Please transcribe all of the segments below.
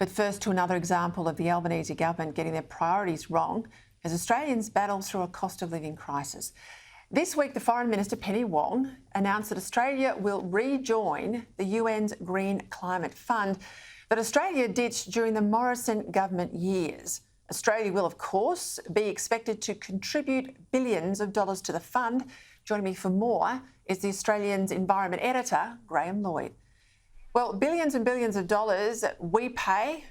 But first to another example of the Albanese government getting their priorities wrong as Australians battle through a cost of living crisis. This week, the Foreign Minister, Penny Wong, announced that Australia will rejoin the UN's Green Climate Fund that Australia ditched during the Morrison government years. Australia will, of course, be expected to contribute billions of dollars to the fund. Joining me for more is the Australian's environment editor, Graham Lloyd. Well, billions and billions of dollars we pay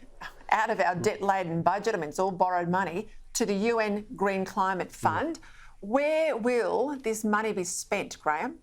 out of our debt-laden budget, I mean, it's all borrowed money, to the UN Green Climate Fund. Where will this money be spent, Graham?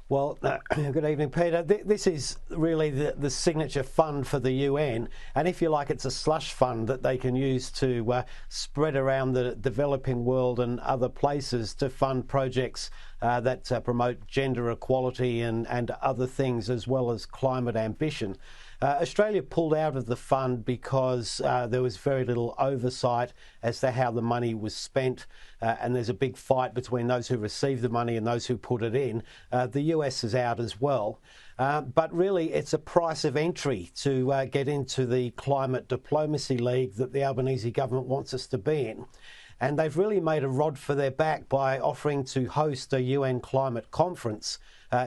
Well, good evening, Peter. This is really the signature fund for the UN, and if you like, it's a slush fund that they can use to spread around the developing world and other places to fund projects that promote gender equality and other things, as well as climate ambition. Australia pulled out of the fund because there was very little oversight as to how the money was spent, and there's a big fight between those who received the money and those who put it in. The US is out as well. But really, it's a price of entry to get into the climate diplomacy league that the Albanese government wants us to be in. And they've really made a rod for their back by offering to host a UN climate conference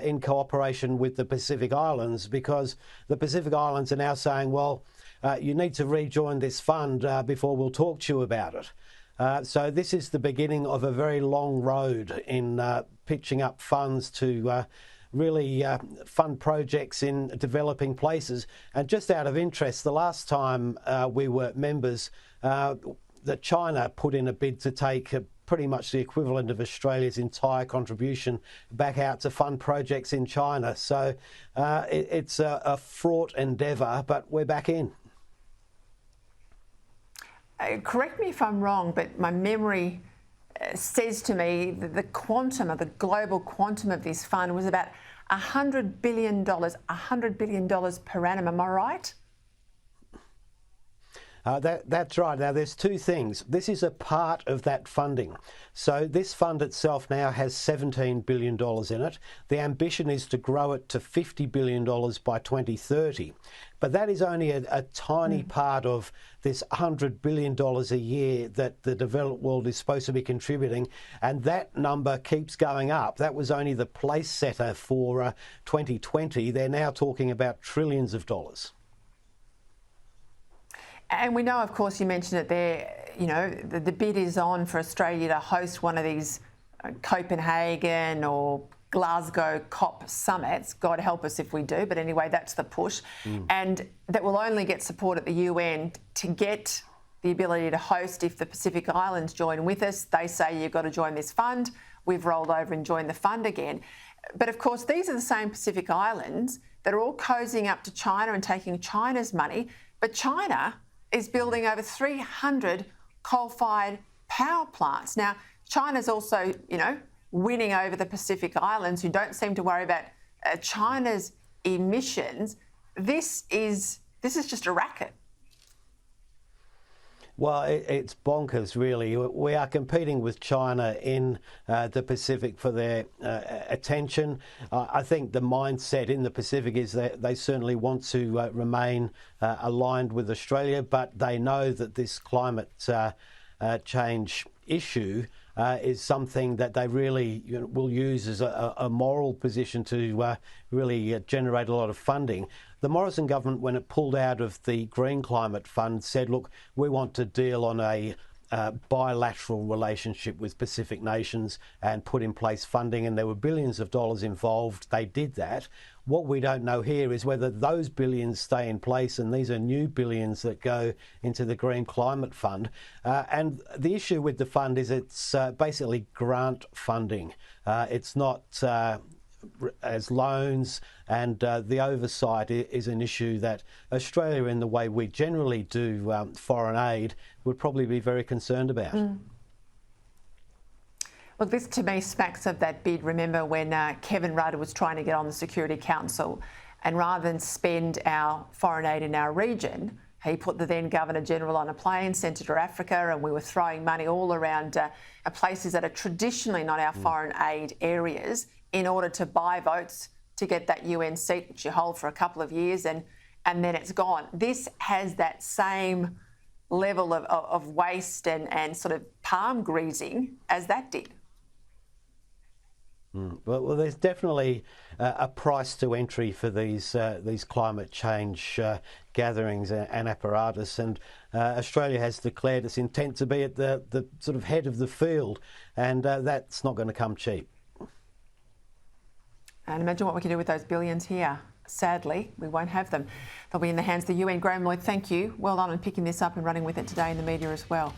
in cooperation with the Pacific Islands, because the Pacific Islands are now saying, well, you need to rejoin this fund before we'll talk to you about it. So this is the beginning of a very long road in pitching up funds to really fund projects in developing places. And just out of interest, the last time we were members, that China put in a bid to take pretty much the equivalent of Australia's entire contribution back out to fund projects in China. So it's a fraught endeavour, but we're back in. Correct me if I'm wrong, but my memory says to me that the quantum of the global quantum of this fund was about $100 billion per annum. Am I right? That's right. Now, there's two things. This is a part of that funding. So this fund itself now has $17 billion in it. The ambition is to grow it to $50 billion by 2030. But that is only a tiny part of this $100 billion a year that the developed world is supposed to be contributing. And that number keeps going up. That was only the place setter for 2020. They're now talking about trillions of dollars. And we know, of course, you mentioned it there, you know, the bid is on for Australia to host one of these Copenhagen or Glasgow COP summits. God help us if we do, but anyway, that's the push. And that will only get support at the UN to get the ability to host if the Pacific Islands join with us. They say you've got to join this fund. We've rolled over and joined the fund again. But of course, these are the same Pacific Islands that are all cozying up to China and taking China's money. But China is building over 300 coal-fired power plants. Now, China's also, you know, winning over the Pacific Islands, who don't seem to worry about China's emissions. This is just a racket. Well, it's bonkers, really. We are competing with China in the Pacific for their attention. I think the mindset in the Pacific is that they certainly want to remain aligned with Australia, but they know that this climate change issue is something that they really will use as a moral position to really generate a lot of funding. The Morrison government, when it pulled out of the Green Climate Fund, said, look, we want to deal on a bilateral relationship with Pacific nations and put in place funding, and there were billions of dollars involved. They did that. What we don't know here is whether those billions stay in place, and these are new billions that go into the Green Climate Fund. And the issue with the fund is it's basically grant funding. It's not as loans, and the oversight is an issue that Australia, in the way we generally do foreign aid, would probably be very concerned about. Look, this to me smacks of that bid. Remember when Kevin Rudd was trying to get on the Security Council, and rather than spend our foreign aid in our region, he put the then Governor-General on a plane, sent it to Africa, and we were throwing money all around places that are traditionally not our foreign aid areas in order to buy votes to get that UN seat, which you hold for a couple of years, and and then it's gone. This has that same level of waste and sort of palm greasing as that did. Well, there's definitely a price to entry for these climate change gatherings and apparatus, and Australia has declared its intent to be at the sort of head of the field, and that's not going to come cheap. And imagine what we can do with those billions here. Sadly, we won't have them. They'll be in the hands of the UN. Graham, Lloyd, thank you. Well done on picking this up and running with it today in the media as well.